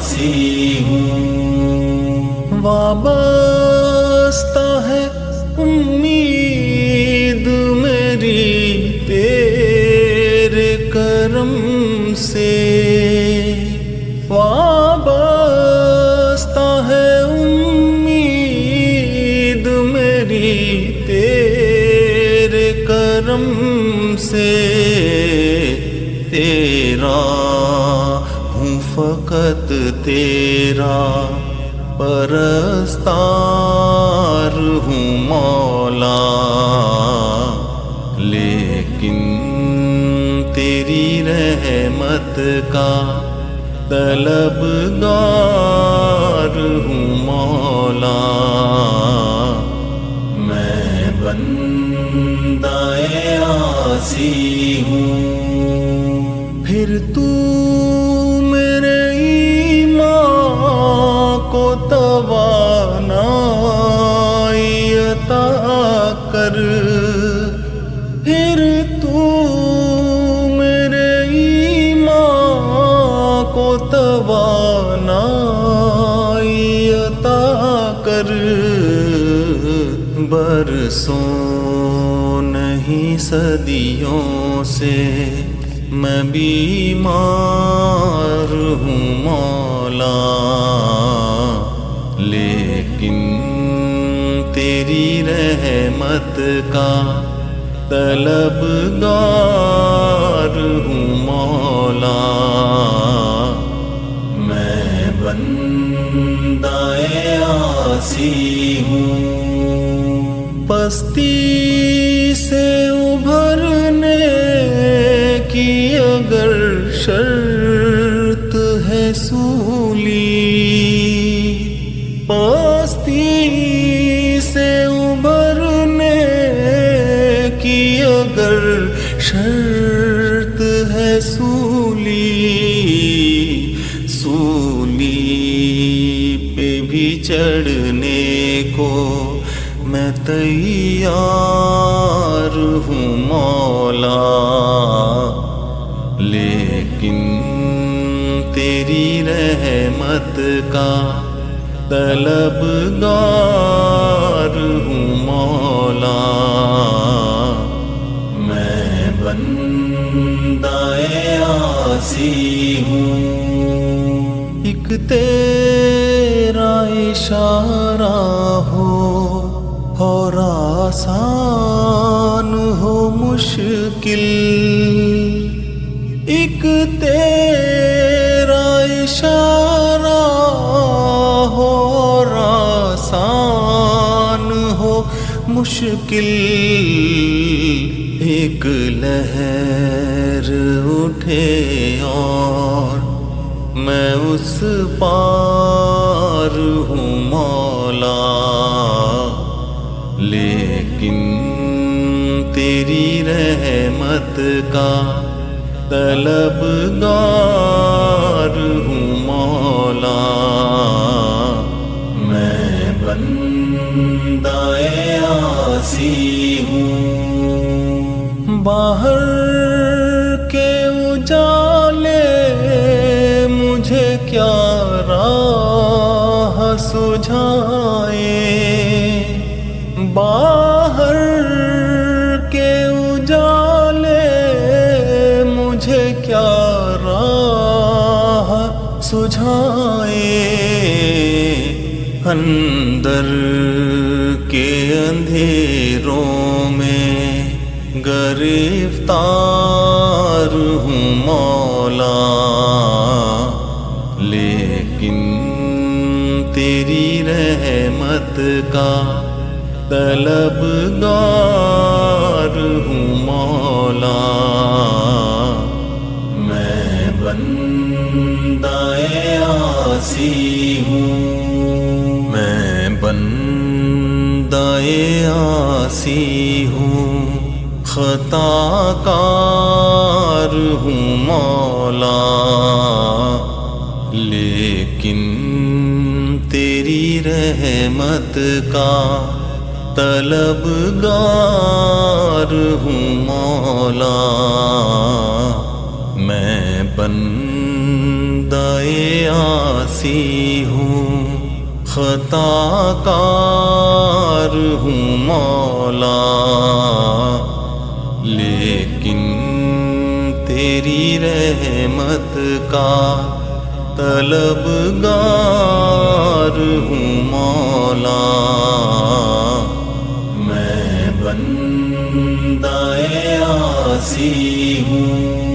आसी हूँ। वाबस्ता है उम्मीद मेरी तेरे करम से, वाबस्ता है उम्मीद मेरी तेरे करम से। तेरा हूँ फकत तेरा परस्तार हूँ मौला, लेकिन तेरी रहमत का तलबगार हूँ मौला। मैं बंदाए आसी हूँ। फिर तू मेरे ईमान को तवानाई अता कर, फिर तू मेरे ईमान को तवानाई अता कर। बरसों नहीं सदियों से मैं बीमार हूँ मौला, लेकिन तेरी रहमत का तलबगार हूँ मौला। मैं बंदाए आसी हूँ। पस्ती से उभरने की अगर शर्त है सूली, पस्ती से उभरने की अगर शर्त है सूली, सूली पे भी चढ़ने को मैं तैयार हूँ मौला, लेकिन तेरी रहमत का तलबगार हूँ मौला। मैं बंदाए आसी हूँ। एक तेरा इशारा हो और आसान हो मुश्किल, एक तेरा इशारा हो और आसान हो मुश्किल। एक लहर उठे और मैं उस पार हूँ मौला, लेकिन तेरी रहमत का तलबगार हूँ मौला। मैं बंदाए आसी हूँ। बाहर के उजाले मुझे क्या राह सुझाए, बाहर के उजाले मुझे क्या राह सुझाए। अंदर के अंधेरों में गिरफ्तार हूँ मौला, लेकिन तेरी रहमत का तलबगार हूँ मौला। मैं बंदाए आसी हूँ। मैं बंदाए आसी हूँ, खताकार हूँ मौला, लेकिन तेरी रहमत का तलबगार हूँ मौला। मैं बंदाए بندۂ آسی ہوں، خطا کار ہوں مولا، لیکن تیری رحمت کا طلبگار ہوں مولا۔ میں بندۂ آسی ہوں،